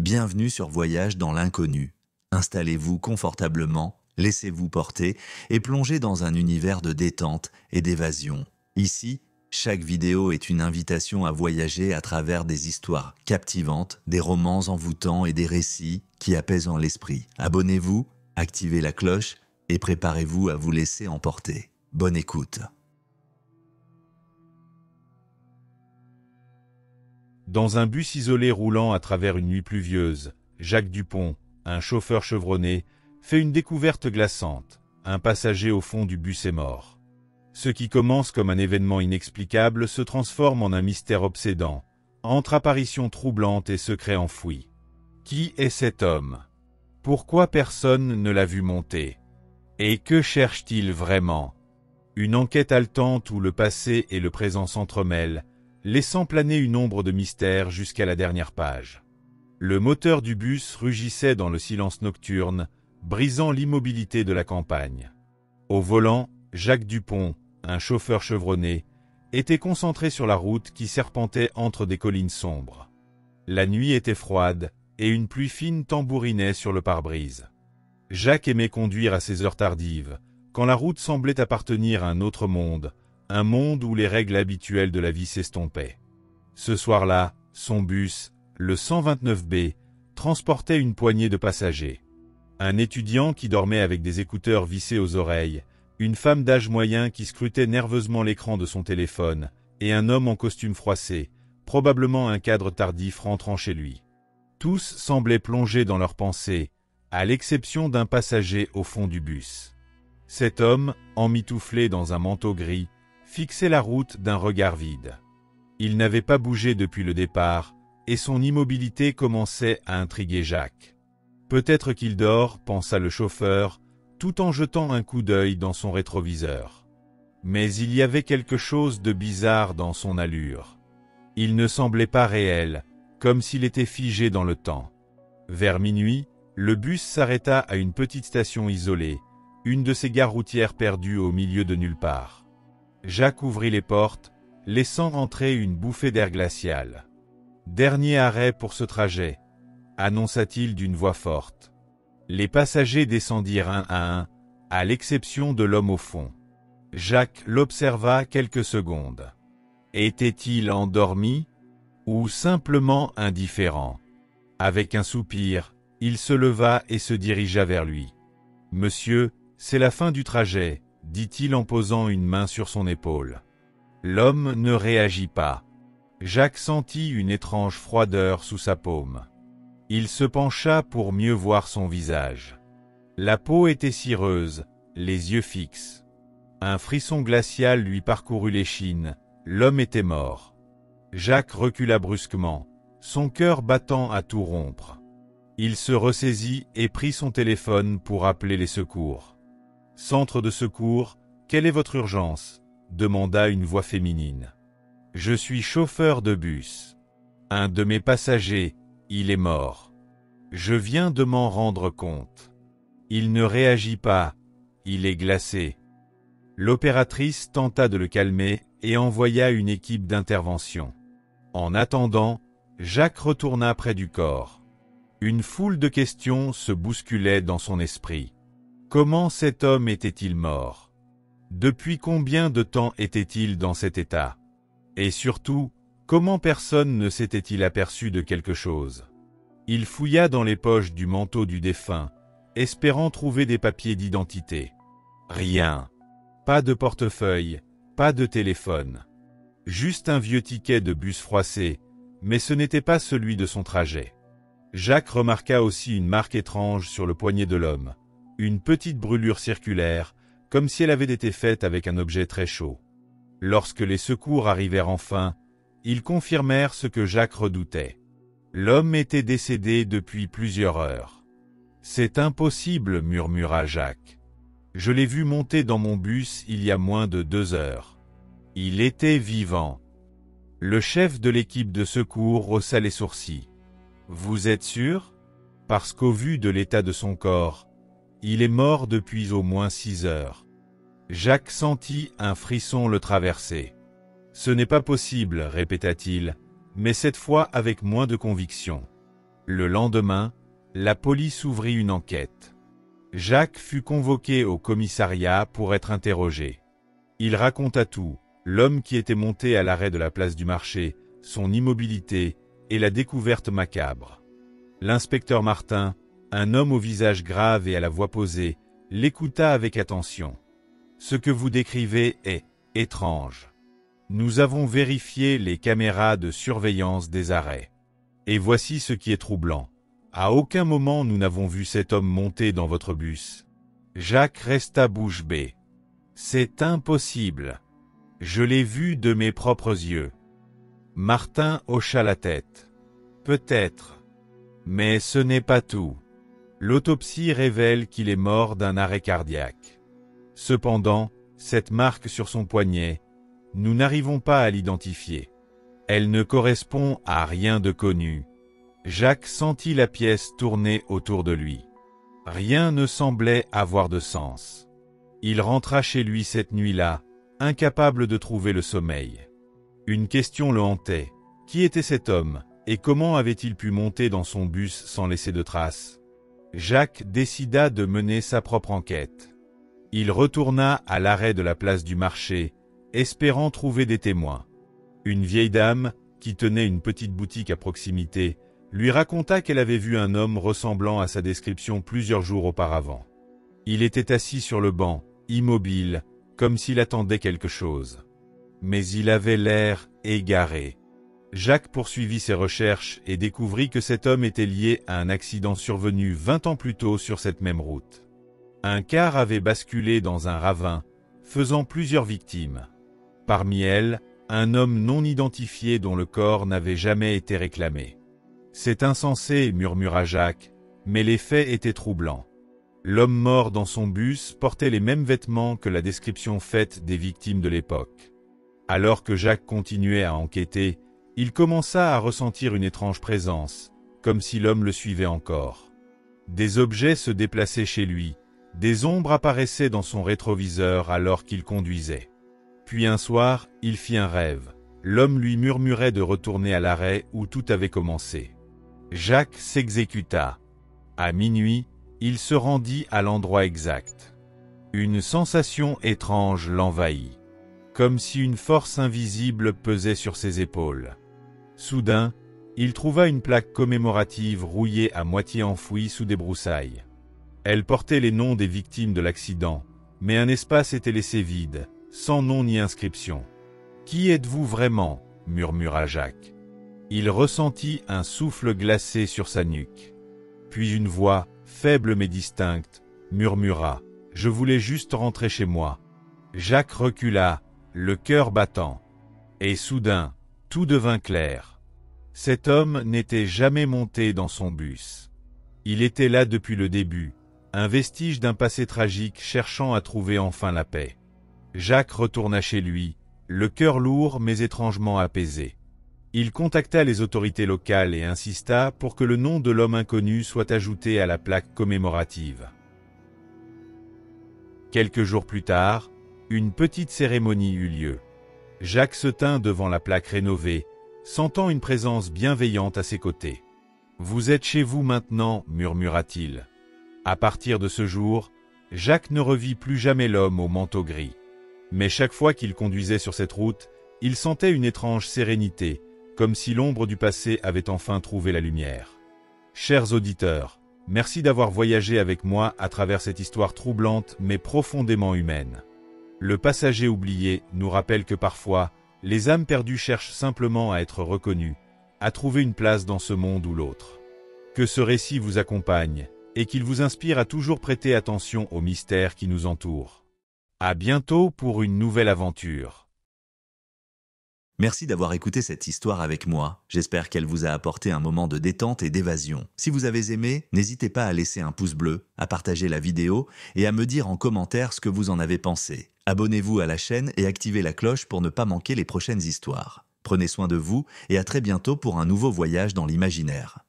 Bienvenue sur Voyage dans l'inconnu. Installez-vous confortablement, laissez-vous porter et plongez dans un univers de détente et d'évasion. Ici, chaque vidéo est une invitation à voyager à travers des histoires captivantes, des romans envoûtants et des récits qui apaisent l'esprit. Abonnez-vous, activez la cloche et préparez-vous à vous laisser emporter. Bonne écoute. Dans un bus isolé roulant à travers une nuit pluvieuse, Jacques Dupont, un chauffeur chevronné, fait une découverte glaçante. Un passager au fond du bus est mort. Ce qui commence comme un événement inexplicable se transforme en un mystère obsédant, entre apparitions troublantes et secrets enfouis. Qui est cet homme? Pourquoi personne ne l'a vu monter? Et que cherche-t-il vraiment? Une enquête haletante où le passé et le présent s'entremêlent, laissant planer une ombre de mystère jusqu'à la dernière page. Le moteur du bus rugissait dans le silence nocturne, brisant l'immobilité de la campagne. Au volant, Jacques Dupont, un chauffeur chevronné, était concentré sur la route qui serpentait entre des collines sombres. La nuit était froide, et une pluie fine tambourinait sur le pare-brise. Jacques aimait conduire à ces heures tardives, quand la route semblait appartenir à un autre monde, un monde où les règles habituelles de la vie s'estompaient. Ce soir-là, son bus, le 129B, transportait une poignée de passagers. Un étudiant qui dormait avec des écouteurs vissés aux oreilles, une femme d'âge moyen qui scrutait nerveusement l'écran de son téléphone, et un homme en costume froissé, probablement un cadre tardif rentrant chez lui. Tous semblaient plongés dans leurs pensées, à l'exception d'un passager au fond du bus. Cet homme, emmitouflé dans un manteau gris, fixait la route d'un regard vide. Il n'avait pas bougé depuis le départ, et son immobilité commençait à intriguer Jacques. Peut-être qu'il dort, pensa le chauffeur, tout en jetant un coup d'œil dans son rétroviseur. Mais il y avait quelque chose de bizarre dans son allure. Il ne semblait pas réel, comme s'il était figé dans le temps. Vers minuit, le bus s'arrêta à une petite station isolée, une de ces gares routières perdues au milieu de nulle part. Jacques ouvrit les portes, laissant entrer une bouffée d'air glacial. « Dernier arrêt pour ce trajet », annonça-t-il d'une voix forte. Les passagers descendirent un à un, à l'exception de l'homme au fond. Jacques l'observa quelques secondes. Était-il endormi ou simplement indifférent? Avec un soupir, il se leva et se dirigea vers lui. « Monsieur, c'est la fin du trajet », dit-il en posant une main sur son épaule. L'homme ne réagit pas. Jacques sentit une étrange froideur sous sa paume. Il se pencha pour mieux voir son visage. La peau était cireuse, les yeux fixes. Un frisson glacial lui parcourut l'échine, l'homme était mort. Jacques recula brusquement, son cœur battant à tout rompre. Il se ressaisit et prit son téléphone pour appeler les secours. « Centre de secours, quelle est votre urgence ?» demanda une voix féminine. « Je suis chauffeur de bus. Un de mes passagers, il est mort. Je viens de m'en rendre compte. Il ne réagit pas, il est glacé. » L'opératrice tenta de le calmer et envoya une équipe d'intervention. En attendant, Jacques retourna près du corps. Une foule de questions se bousculait dans son esprit. Comment cet homme était-il mort? Depuis combien de temps était-il dans cet état? Et surtout, comment personne ne s'était-il aperçu de quelque chose? Il fouilla dans les poches du manteau du défunt, espérant trouver des papiers d'identité. Rien. Pas de portefeuille, pas de téléphone. Juste un vieux ticket de bus froissé, mais ce n'était pas celui de son trajet. Jacques remarqua aussi une marque étrange sur le poignet de l'homme. Une petite brûlure circulaire, comme si elle avait été faite avec un objet très chaud. Lorsque les secours arrivèrent enfin, ils confirmèrent ce que Jacques redoutait. L'homme était décédé depuis plusieurs heures. « C'est impossible, murmura Jacques. Je l'ai vu monter dans mon bus il y a moins de 2 heures. Il était vivant. » Le chef de l'équipe de secours haussa les sourcils. « Vous êtes sûr? Parce qu'au vu de l'état de son corps, il est mort depuis au moins 6 heures. » Jacques sentit un frisson le traverser. « Ce n'est pas possible, répéta-t-il, mais cette fois avec moins de conviction. Le lendemain, la police ouvrit une enquête. Jacques fut convoqué au commissariat pour être interrogé. Il raconta tout, l'homme qui était monté à l'arrêt de la place du marché, son immobilité et la découverte macabre. L'inspecteur Martin, un homme au visage grave et à la voix posée, l'écouta avec attention. « Ce que vous décrivez est étrange. Nous avons vérifié les caméras de surveillance des arrêts. Et voici ce qui est troublant. À aucun moment nous n'avons vu cet homme monter dans votre bus. » Jacques resta bouche bée. « C'est impossible. Je l'ai vu de mes propres yeux. » Martin hocha la tête. « Peut-être. Mais ce n'est pas tout. L'autopsie révèle qu'il est mort d'un arrêt cardiaque. Cependant, cette marque sur son poignet, nous n'arrivons pas à l'identifier. Elle ne correspond à rien de connu. » Jacques sentit la pièce tourner autour de lui. Rien ne semblait avoir de sens. Il rentra chez lui cette nuit-là, incapable de trouver le sommeil. Une question le hantait. Qui était cet homme, et comment avait-il pu monter dans son bus sans laisser de traces? Jacques décida de mener sa propre enquête. Il retourna à l'arrêt de la place du marché, espérant trouver des témoins. Une vieille dame, qui tenait une petite boutique à proximité, lui raconta qu'elle avait vu un homme ressemblant à sa description plusieurs jours auparavant. Il était assis sur le banc, immobile, comme s'il attendait quelque chose. Mais il avait l'air égaré. Jacques poursuivit ses recherches et découvrit que cet homme était lié à un accident survenu 20 ans plus tôt sur cette même route. Un car avait basculé dans un ravin, faisant plusieurs victimes. Parmi elles, un homme non identifié dont le corps n'avait jamais été réclamé. « C'est insensé, murmura Jacques, mais les faits étaient troublants. L'homme mort dans son bus portait les mêmes vêtements que la description faite des victimes de l'époque. Alors que Jacques continuait à enquêter, il commença à ressentir une étrange présence, comme si l'homme le suivait encore. Des objets se déplaçaient chez lui, des ombres apparaissaient dans son rétroviseur alors qu'il conduisait. Puis un soir, il fit un rêve. L'homme lui murmurait de retourner à l'arrêt où tout avait commencé. Jacques s'exécuta. À minuit, il se rendit à l'endroit exact. Une sensation étrange l'envahit, comme si une force invisible pesait sur ses épaules. Soudain, il trouva une plaque commémorative rouillée à moitié enfouie sous des broussailles. Elle portait les noms des victimes de l'accident, mais un espace était laissé vide, sans nom ni inscription. « Qui êtes-vous vraiment » murmura Jacques. Il ressentit un souffle glacé sur sa nuque. Puis une voix, faible mais distincte, murmura « Je voulais juste rentrer chez moi ». Jacques recula, le cœur battant. Et soudain, tout devint clair. Cet homme n'était jamais monté dans son bus. Il était là depuis le début, un vestige d'un passé tragique cherchant à trouver enfin la paix. Jacques retourna chez lui, le cœur lourd mais étrangement apaisé. Il contacta les autorités locales et insista pour que le nom de l'homme inconnu soit ajouté à la plaque commémorative. Quelques jours plus tard, une petite cérémonie eut lieu. Jacques se tint devant la plaque rénovée, sentant une présence bienveillante à ses côtés. « Vous êtes chez vous maintenant » murmura-t-il. À partir de ce jour, Jacques ne revit plus jamais l'homme au manteau gris. Mais chaque fois qu'il conduisait sur cette route, il sentait une étrange sérénité, comme si l'ombre du passé avait enfin trouvé la lumière. Chers auditeurs, merci d'avoir voyagé avec moi à travers cette histoire troublante mais profondément humaine. Le passager oublié nous rappelle que parfois, les âmes perdues cherchent simplement à être reconnues, à trouver une place dans ce monde ou l'autre. Que ce récit vous accompagne, et qu'il vous inspire à toujours prêter attention aux mystères qui nous entourent. À bientôt pour une nouvelle aventure. Merci d'avoir écouté cette histoire avec moi. J'espère qu'elle vous a apporté un moment de détente et d'évasion. Si vous avez aimé, n'hésitez pas à laisser un pouce bleu, à partager la vidéo et à me dire en commentaire ce que vous en avez pensé. Abonnez-vous à la chaîne et activez la cloche pour ne pas manquer les prochaines histoires. Prenez soin de vous et à très bientôt pour un nouveau voyage dans l'imaginaire.